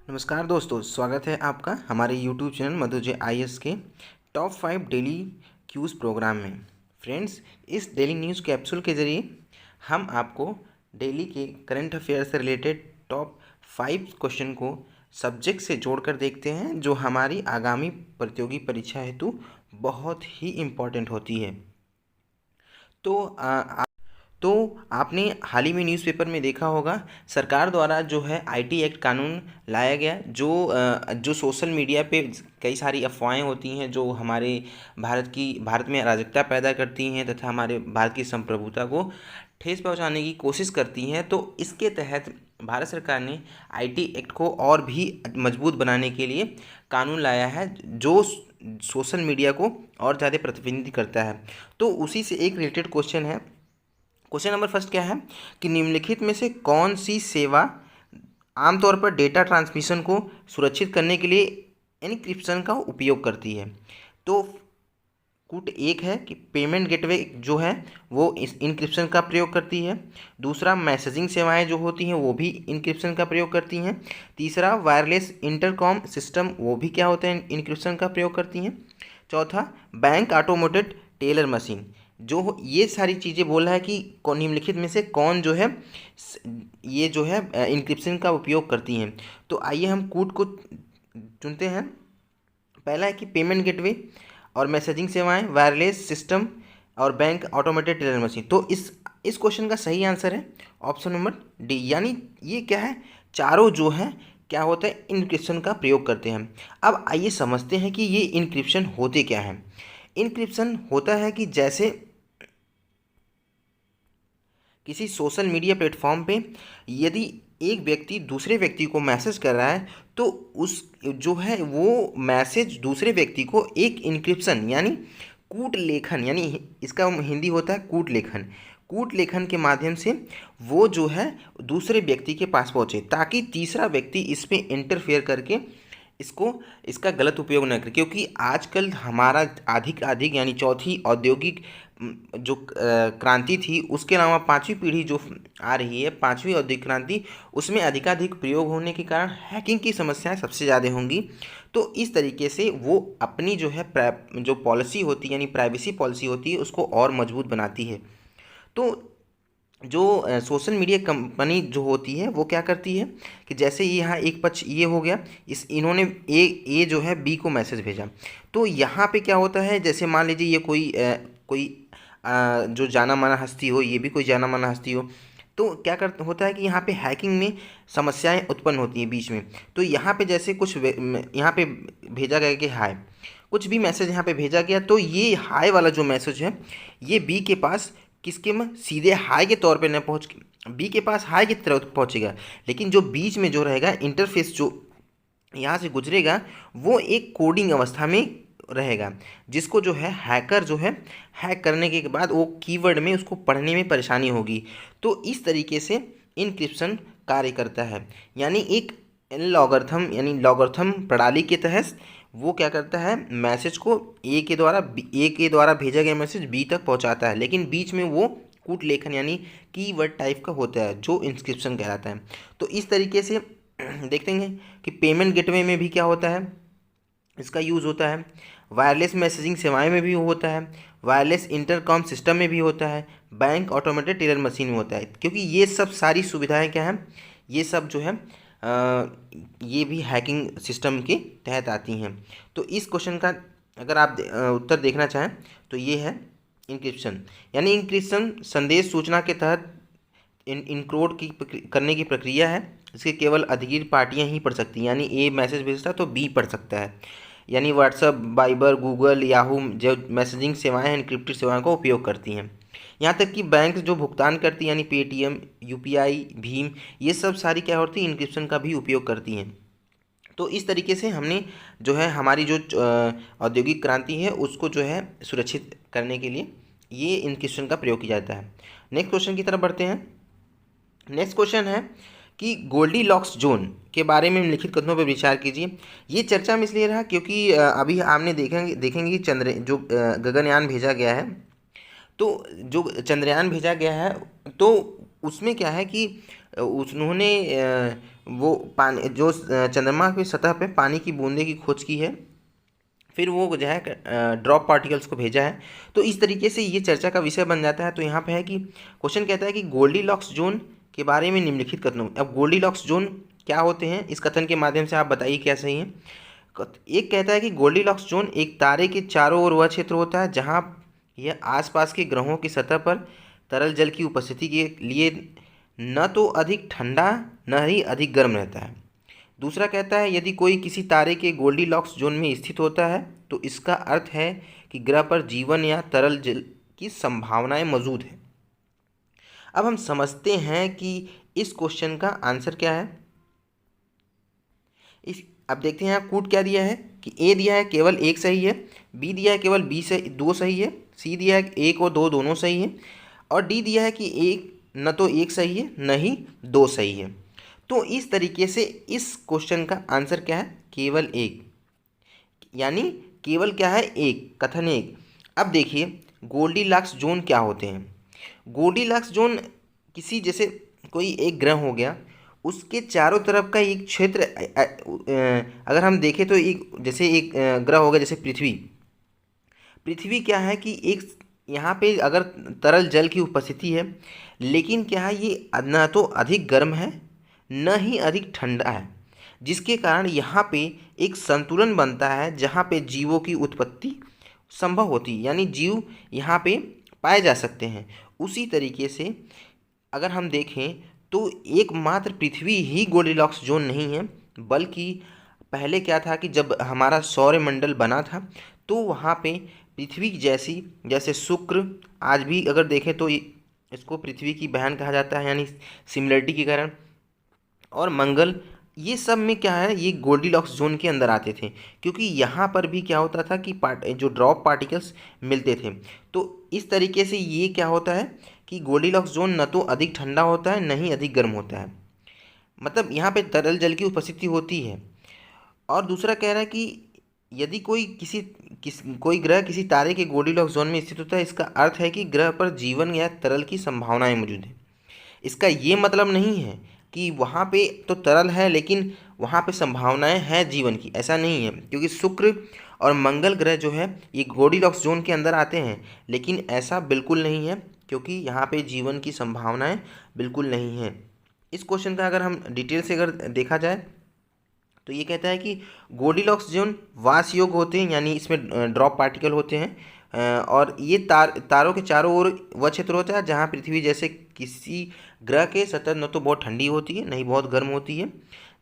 नमस्कार दोस्तों, स्वागत है आपका हमारे YouTube चैनल मधुजय IAS के टॉप 5 डेली क्यूज़ प्रोग्राम में। फ्रेंड्स, इस डेली न्यूज़ कैप्सूल के ज़रिए हम आपको डेली के करंट अफेयर से रिलेटेड टॉप 5 क्वेश्चन को सब्जेक्ट से जोड़कर देखते हैं, जो हमारी आगामी प्रतियोगी परीक्षा हेतु बहुत ही इम्पॉर्टेंट होती है। तो आपने हाल ही में न्यूज़पेपर में देखा होगा, सरकार द्वारा जो है IT एक्ट कानून लाया गया, जो सोशल मीडिया पे कई सारी अफवाहें होती हैं जो हमारे भारत में अराजकता पैदा करती हैं तथा हमारे भारत की संप्रभुता को ठेस पहुंचाने की कोशिश करती हैं। तो इसके तहत भारत सरकार ने IT एक्ट को और भी मजबूत बनाने के लिए कानून लाया है, जो सोशल मीडिया को और ज़्यादा प्रतिबंधित करता है। तो उसी से एक रिलेटेड क्वेश्चन है। क्वेश्चन नंबर फर्स्ट क्या है कि निम्नलिखित में से कौन सी सेवा आमतौर पर डेटा ट्रांसमिशन को सुरक्षित करने के लिए एन्क्रिप्शन का उपयोग करती है। तो कूट एक है कि पेमेंट गेटवे जो है वो इस इनक्रिप्शन का प्रयोग करती है। दूसरा, मैसेजिंग सेवाएं जो होती हैं वो भी इनक्रिप्शन का प्रयोग करती हैं। तीसरा, वायरलेस इंटरकॉम सिस्टम वो भी क्या होते हैं, इनक्रिप्शन का प्रयोग करती हैं। चौथा, बैंक ऑटोमेटेड टेलर मशीन। जो ये सारी चीज़ें बोल रहा है कि निम्नलिखित में से कौन जो है ये जो है इनक्रिप्शन का उपयोग करती हैं। तो आइए हम कूट को चुनते हैं। पहला है कि पेमेंट गेटवे और मैसेजिंग सेवाएं, वायरलेस सिस्टम और बैंक ऑटोमेटेड टेलर मशीन। तो इस क्वेश्चन का सही आंसर है ऑप्शन नंबर डी, यानी ये क्या है, चारों जो है क्या होता है, इनक्रिप्शन का प्रयोग करते हैं। अब आइए समझते हैं कि ये इनक्रिप्शन होते क्या है। इनक्रिप्शन होता है कि जैसे किसी सोशल मीडिया प्लेटफॉर्म पे यदि एक व्यक्ति दूसरे व्यक्ति को मैसेज कर रहा है, तो उस जो है वो मैसेज दूसरे व्यक्ति को एक इनक्रिप्शन यानी कूट लेखन, यानी इसका हिंदी होता है कूट लेखन, कूट लेखन के माध्यम से वो जो है दूसरे व्यक्ति के पास पहुंचे, ताकि तीसरा व्यक्ति इस पे इंटरफेयर करके इसका गलत उपयोग न करे। क्योंकि आजकल हमारा अधिक अधिक यानी चौथी औद्योगिक जो क्रांति थी, उसके अलावा पांचवी पीढ़ी जो आ रही है, पांचवी औद्योगिक क्रांति, उसमें अधिकाधिक प्रयोग होने के कारण हैकिंग की समस्याएं सबसे ज़्यादा होंगी। तो इस तरीके से वो अपनी जो है जो पॉलिसी होती है, यानी प्राइवेसी पॉलिसी होती है, उसको और मजबूत बनाती है। तो जो सोशल मीडिया कंपनी जो होती है वो क्या करती है कि जैसे यहाँ एक पक्ष ये हो गया, इन्होंने ए जो है बी को मैसेज भेजा, तो यहाँ पे क्या होता है, जैसे मान लीजिए ये कोई जो जाना माना हस्ती हो, ये भी कोई जाना माना हस्ती हो, तो क्या कर होता है कि यहाँ पे हैकिंग में समस्याएं उत्पन्न होती हैं बीच में। तो यहाँ पे जैसे यहाँ पे भेजा गया कि हाय, कुछ भी मैसेज यहाँ पे भेजा गया, तो ये हाय वाला जो मैसेज है ये बी के पास किसके में सीधे हाई के तौर पे न पहुंच बी के पास हाई की तरफ पहुंचेगा, लेकिन जो बीच में जो रहेगा इंटरफेस जो यहाँ से गुजरेगा वो एक कोडिंग अवस्था में रहेगा, जिसको जो है हैकर जो है हैक करने के बाद वो कीवर्ड में उसको पढ़ने में परेशानी होगी। तो इस तरीके से इनक्रिप्शन कार्य करता है, यानी एक लॉगरिथम यानी लॉगरिथम प्रणाली के तहत वो क्या करता है, मैसेज को ए के द्वारा भेजा गया मैसेज बी तक पहुंचाता है, लेकिन बीच में वो कूट लेखन यानी कीवर्ड टाइप का होता है, जो इंस्क्रिप्शन कहलाता है। तो इस तरीके से देखते हैं कि पेमेंट गेटवे में भी क्या होता है, इसका यूज़ होता है, वायरलेस मैसेजिंग सेवाएं में भी होता है, वायरलेस इंटरकॉम सिस्टम में भी होता है, बैंक ऑटोमेटेड टेलर मशीन में होता है। क्योंकि ये सब सारी सुविधाएं क्या हैं, ये सब जो है ये भी हैकिंग सिस्टम के तहत आती हैं। तो इस क्वेश्चन का अगर आप उत्तर देखना चाहें तो ये है इंक्रिप्शन, यानी इंक्रिप्शन संदेश सूचना के तहत इनकोड करने की प्रक्रिया है। इसके केवल अधिकृत पार्टियां ही पढ़ सकती हैं, यानी ए मैसेज भेजता है तो बी पढ़ सकता है। यानी व्हाट्सअप, वाइबर, गूगल, याहू जो मैसेजिंग सेवाएं हैं इनक्रिप्टेड सेवाओं का उपयोग करती हैं। यहाँ तक कि बैंक जो भुगतान करती है, यानी पेटीएम, यूपीआई, भीम, ये सब सारी क्या होती है, इनक्रिप्शन का भी उपयोग करती हैं। तो इस तरीके से हमने जो है हमारी जो औद्योगिक क्रांति है उसको जो है सुरक्षित करने के लिए ये इनक्रिप्शन का प्रयोग किया जाता है। नेक्स्ट क्वेश्चन की तरफ बढ़ते हैं। नेक्स्ट क्वेश्चन है कि गोल्डी लॉक्स जोन के बारे में निम्नलिखित कथनों पर विचार कीजिए। ये चर्चा में इसलिए रहा क्योंकि अभी आपने देखेंगे गगनयान भेजा गया है। तो जो चंद्रयान भेजा गया है, तो उसमें क्या है कि उन्होंने वो पानी जो चंद्रमा की सतह पे पानी की बूंदे की खोज की है, फिर वो जो है ड्रॉप पार्टिकल्स को भेजा है। तो इस तरीके से ये चर्चा का विषय बन जाता है। तो यहाँ पे है कि क्वेश्चन कहता है कि गोल्डीलॉक्स जोन के बारे में निम्नलिखित कथनों, अब गोल्डीलॉक्स जोन क्या होते हैं, इस कथन के माध्यम से आप बताइए क्या सही है। एक कहता है कि गोल्डीलॉक्स जोन एक तारे के चारों ओर वह क्षेत्र होता है जहाँ यह आसपास के ग्रहों की सतह पर तरल जल की उपस्थिति के लिए न तो अधिक ठंडा न ही अधिक गर्म रहता है। दूसरा कहता है यदि कोई किसी तारे के गोल्डीलॉक्स जोन में स्थित होता है तो इसका अर्थ है कि ग्रह पर जीवन या तरल जल की संभावनाएं मौजूद है। अब हम समझते हैं कि इस क्वेश्चन का आंसर क्या है। इस अब देखते हैं, कूट क्या दिया है कि ए दिया है केवल एक सही है, बी दिया है केवल बी से दो सही है, सी दिया है एक और दो दोनों सही है, और डी दिया है कि एक न तो एक सही है न ही दो सही है। तो इस तरीके से इस क्वेश्चन का आंसर क्या है, केवल एक, यानी केवल क्या है, एक, कथन एक। अब देखिए गोल्डीलॉक्स जोन क्या होते हैं। गोल्डीलॉक्स जोन किसी, जैसे कोई एक ग्रह हो गया, उसके चारों तरफ का एक क्षेत्र अगर हम देखें तो एक, जैसे एक ग्रह हो गया जैसे पृथ्वी। पृथ्वी क्या है कि एक यहाँ पे अगर तरल जल की उपस्थिति है, लेकिन क्या है ये न तो अधिक गर्म है न ही अधिक ठंडा है, जिसके कारण यहाँ पे एक संतुलन बनता है जहाँ पे जीवों की उत्पत्ति संभव होती है, यानी जीव यहाँ पे पाए जा सकते हैं। उसी तरीके से अगर हम देखें तो एकमात्र पृथ्वी ही गोल्डीलॉक्स जोन नहीं है, बल्कि पहले क्या था कि जब हमारा सौरमंडल बना था तो वहाँ पे पृथ्वी जैसी, जैसे शुक्र, आज भी अगर देखें तो इसको पृथ्वी की बहन कहा जाता है, यानी सिमिलरिटी के कारण, और मंगल, ये सब में क्या है, ये गोल्डीलॉक्स जोन के अंदर आते थे, क्योंकि यहाँ पर भी क्या होता था कि जो ड्रॉप पार्टिकल्स मिलते थे। तो इस तरीके से ये क्या होता है कि गोल्डीलॉक्स जोन न तो अधिक ठंडा होता है न ही अधिक गर्म होता है, मतलब यहाँ पे तरल जल की उपस्थिति होती है। और दूसरा कह रहा है कि यदि कोई ग्रह किसी तारे के गोल्डीलॉक्स जोन में स्थित होता है, इसका अर्थ है कि ग्रह पर जीवन या तरल की संभावनाएं मौजूद है। इसका ये मतलब नहीं है कि वहाँ पे तो तरल है लेकिन वहाँ पे संभावनाएं हैं जीवन की, ऐसा नहीं है, क्योंकि शुक्र और मंगल ग्रह जो है ये गोल्डीलॉक्स जोन के अंदर आते हैं, लेकिन ऐसा बिल्कुल नहीं है, क्योंकि यहाँ पे जीवन की संभावनाएं बिल्कुल नहीं हैं। इस क्वेश्चन का अगर हम डिटेल से अगर देखा जाए तो ये कहता है कि गोल्डीलॉक्स जोन वास योग होते हैं, यानी इसमें ड्रॉप पार्टिकल होते हैं, और ये तारों के चारों ओर वह क्षेत्र होता है जहाँ पृथ्वी जैसे किसी ग्रह के सतह न तो बहुत ठंडी होती है न ही बहुत गर्म होती है।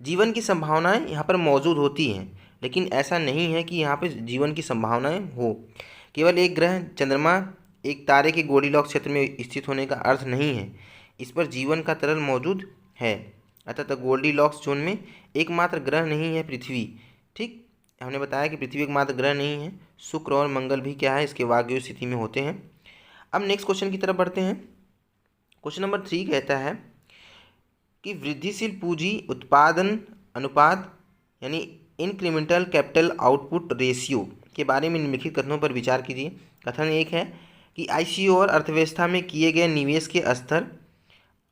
जीवन की संभावनाएं यहाँ पर मौजूद होती हैं, लेकिन ऐसा नहीं है कि यहाँ पे जीवन की संभावनाएं हो। केवल एक ग्रह चंद्रमा एक तारे के गोल्डीलॉक्स क्षेत्र में स्थित होने का अर्थ नहीं है इस पर जीवन का तरल मौजूद है। अतः गोल्डीलॉक्स जोन में एकमात्र ग्रह नहीं है पृथ्वी। ठीक, हमने बताया कि पृथ्वी एकमात्र ग्रह नहीं है, शुक्र और मंगल भी क्या है, इसके वायु स्थिति में होते हैं। अब नेक्स्ट क्वेश्चन की तरफ बढ़ते हैं। क्वेश्चन नंबर 3 कहता है कि वृद्धिशील पूंजी उत्पादन अनुपात, यानी इंक्रीमेंटल कैपिटल आउटपुट रेशियो के बारे में निम्नलिखित कथनों पर विचार कीजिए। कथन एक है कि आईसीओ और अर्थव्यवस्था में किए गए निवेश के स्तर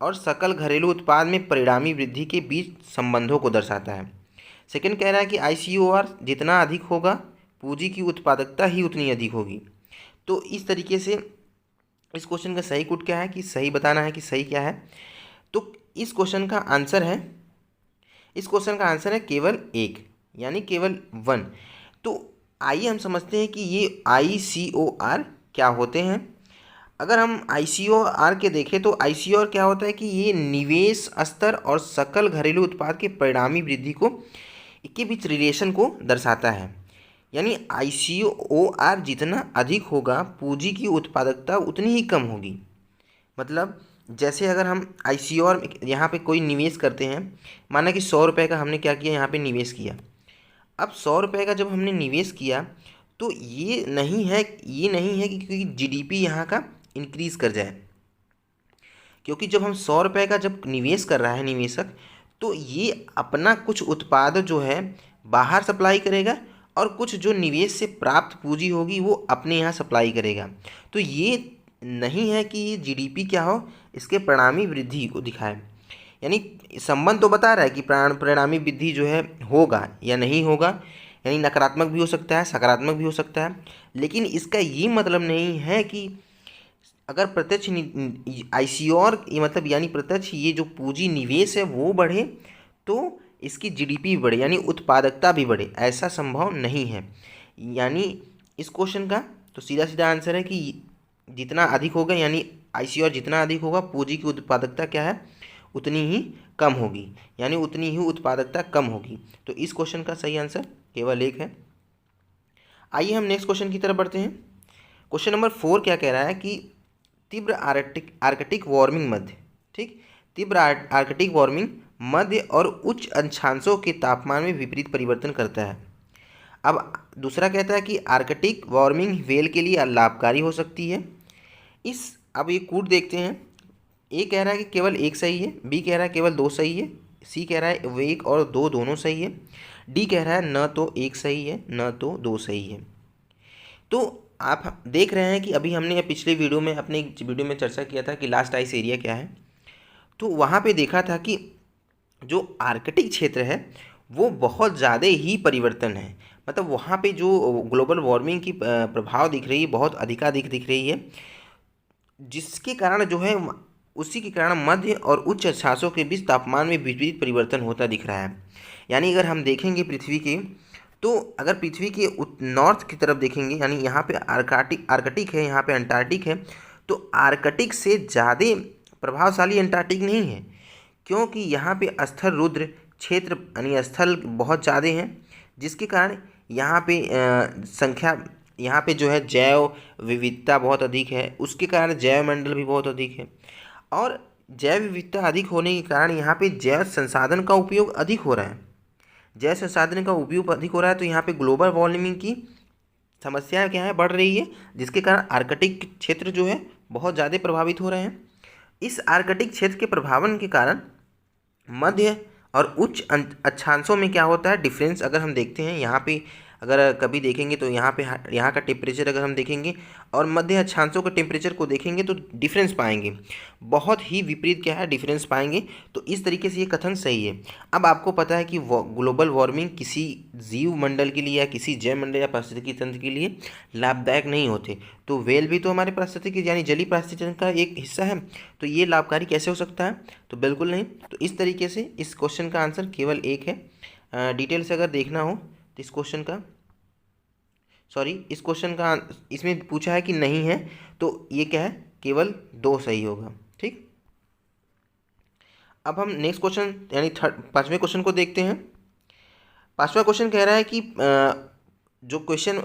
और सकल घरेलू उत्पाद में परिणामी वृद्धि के बीच संबंधों को दर्शाता है। सेकंड कह रहा है कि आईसीओआर जितना अधिक होगा पूंजी की उत्पादकता ही उतनी अधिक होगी। तो इस तरीके से इस क्वेश्चन का सही कुट क्या है, कि सही बताना है कि सही क्या है। तो इस क्वेश्चन का आंसर है केवल एक, यानी केवल वन। तो आइए हम समझते हैं कि ये आईसीओआर क्या होते हैं। अगर हम आईसीओआर के देखें तो आईसीओआर क्या होता है कि ये निवेश स्तर और सकल घरेलू उत्पाद के परिणामी वृद्धि को के बीच रिलेशन को दर्शाता है। यानी आईसीओआर जितना अधिक होगा पूंजी की उत्पादकता उतनी ही कम होगी। मतलब जैसे अगर हम आईसीओआर यहाँ पे कोई निवेश करते हैं, माना कि 100 रुपये का हमने क्या किया, यहाँ पे निवेश किया। अब 100 रुपये का जब हमने निवेश किया तो ये नहीं है कि क्योंकि जीडीपी यहाँ का इंक्रीज़ कर जाए, क्योंकि जब हम 100 रुपये का जब निवेश कर रहा है निवेशक, तो ये अपना कुछ उत्पाद जो है बाहर सप्लाई करेगा और कुछ जो निवेश से प्राप्त पूंजी होगी वो अपने यहाँ सप्लाई करेगा। तो ये नहीं है कि ये जीडीपी क्या हो, इसके परिणामी वृद्धि को दिखाए। यानी संबंध तो बता रहा है कि परिणामी वृद्धि जो है होगा या नहीं होगा, यानी नकारात्मक भी हो सकता है, सकारात्मक भी हो सकता है, लेकिन इसका ये मतलब नहीं है कि अगर प्रत्यक्ष आईसीओर ये मतलब यानी प्रत्यक्ष ये जो पूंजी निवेश है वो बढ़े तो इसकी जीडीपी भी बढ़े, यानी उत्पादकता भी बढ़े, ऐसा संभव नहीं है। यानी इस क्वेश्चन का तो सीधा सीधा आंसर है कि जितना अधिक होगा, यानी आईसीओर जितना अधिक होगा पूंजी की उत्पादकता क्या है उतनी ही कम होगी, यानी उतनी ही उत्पादकता कम होगी। तो इस क्वेश्चन का सही आंसर केवल एक है। आइए हम नेक्स्ट क्वेश्चन की तरफ बढ़ते हैं। क्वेश्चन नंबर 4 क्या कह रहा है कि तीव्र आर्कटिक वार्मिंग मध्य, ठीक, तीव्र आर्कटिक वार्मिंग मध्य और उच्च अक्षांशों के तापमान में विपरीत परिवर्तन करता है। अब दूसरा कहता है कि आर्कटिक वार्मिंग व्हेल के लिए लाभकारी हो सकती है। अब ये कूट देखते हैं। ए कह रहा है कि केवल एक सही है, बी कह रहा है केवल दो सही है, सी कह रहा है वो एक और दो दोनों सही है, डी कह रहा है न तो एक सही है न तो दो सही है। तो आप देख रहे हैं कि अभी हमने पिछले वीडियो में अपने वीडियो में चर्चा किया था कि लास्ट आइस एरिया क्या है। तो वहाँ पे देखा था कि जो आर्कटिक क्षेत्र है वो बहुत ज़्यादा ही परिवर्तन है, मतलब वहाँ पे जो ग्लोबल वार्मिंग की प्रभाव दिख रही है बहुत अधिकाधिक दिख रही है, जिसके कारण जो है उसी के कारण मध्य और उच्च अक्षांशों के बीच तापमान में विपरीत परिवर्तन होता दिख रहा है। यानी अगर हम देखेंगे पृथ्वी के, तो अगर पृथ्वी के नॉर्थ की तरफ देखेंगे, यानी यहाँ पे आर्कटिक है, यहाँ पे अंटार्कटिक है, तो आर्कटिक से ज़्यादा प्रभावशाली अंटार्कटिक नहीं है, क्योंकि यहाँ पे स्थल रुद्र क्षेत्र यानी स्थल बहुत ज़्यादा हैं, जिसके कारण यहाँ पे यहाँ पे जो है जैव विविधता बहुत अधिक है, उसके कारण जैव मंडल भी बहुत अधिक है, और जैव विविधता अधिक होने के कारण यहाँ पे जैव संसाधन का उपयोग अधिक हो रहा है। जैव संसाधन का उपयोग अधिक हो रहा है तो यहाँ पे ग्लोबल वार्मिंग की समस्या क्या है, बढ़ रही है, जिसके कारण आर्कटिक क्षेत्र जो है बहुत ज़्यादा प्रभावित हो रहे हैं। इस आर्कटिक क्षेत्र के प्रभावन के कारण मध्य और उच्च अक्षांशों में क्या होता है डिफरेंस, अगर हम देखते हैं यहाँ पे अगर कभी देखेंगे तो यहाँ का टेम्परेचर अगर हम देखेंगे और मध्य अक्षांशों के टेम्परेचर को देखेंगे तो डिफरेंस पाएंगे, बहुत ही विपरीत क्या है डिफरेंस पाएंगे। तो इस तरीके से ये कथन सही है। अब आपको पता है कि ग्लोबल वार्मिंग किसी जीव मंडल के लिए या किसी जैव मंडल या पारिस्थितिकी तंत्र के लिए लाभदायक नहीं होते। तो वेल भी तो हमारे पारिस्थितिकी यानी जलीय पारिस्थितिकी तंत्र का एक हिस्सा है, तो ये लाभकारी कैसे हो सकता है, तो बिल्कुल नहीं। तो इस तरीके से इस क्वेश्चन का आंसर केवल एक है। डिटेल से अगर देखना हो तो इस क्वेश्चन का इसमें पूछा है कि नहीं है, तो ये क्या है केवल दो सही होगा, ठीक। अब हम नेक्स्ट क्वेश्चन यानी पांचवें क्वेश्चन को देखते हैं। पांचवा क्वेश्चन कह रहा है कि जो क्वेश्चन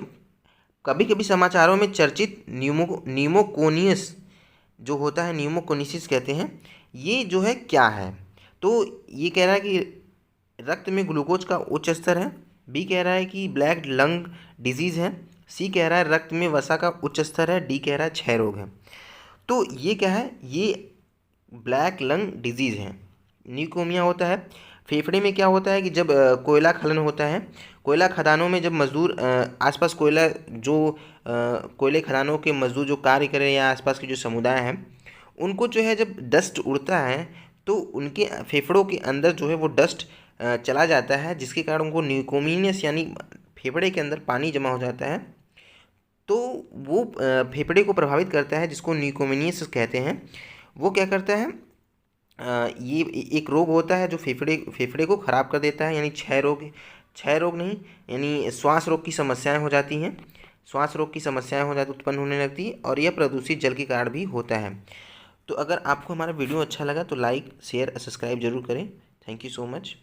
कभी कभी समाचारों में चर्चित न्यूमोकोनियस जो होता है, न्यूमोकोनिसिस कहते हैं, ये जो है क्या है। तो ये कह रहा है कि रक्त में ग्लूकोज का उच्च स्तर है, बी कह रहा है कि ब्लैक लंग डिजीज़ है, सी कह रहा है रक्त में वसा का उच्च स्तर है, डी कह रहा है क्षय रोग है। तो ये क्या है, ये ब्लैक लंग डिजीज़ है। न्यूकोमिया होता है फेफड़े में, क्या होता है कि जब कोयला खनन होता है, कोयला खदानों में जब मजदूर आसपास कोयले खदानों के मजदूर जो कार्य करें या आसपास के जो समुदाय हैं उनको जो है जब डस्ट उड़ता है तो उनके फेफड़ों के अंदर जो है वो डस्ट चला जाता है, जिसके कारण उनको न्यूकोमियस यानी फेफड़े के अंदर पानी जमा हो जाता है, तो वो फेफड़े को प्रभावित करता है, जिसको न्यूकोमियस कहते हैं। वो क्या करता है, ये एक रोग होता है जो फेफड़े को ख़राब कर देता है, यानी क्षय रोग नहीं, यानी श्वास रोग की समस्याएं हो जाती हैं, उत्पन्न होने लगती है, और यह प्रदूषित जल के कारण भी होता है। तो अगर आपको हमारा वीडियो अच्छा लगा तो लाइक शेयर सब्सक्राइब जरूर करें। Thank you so much.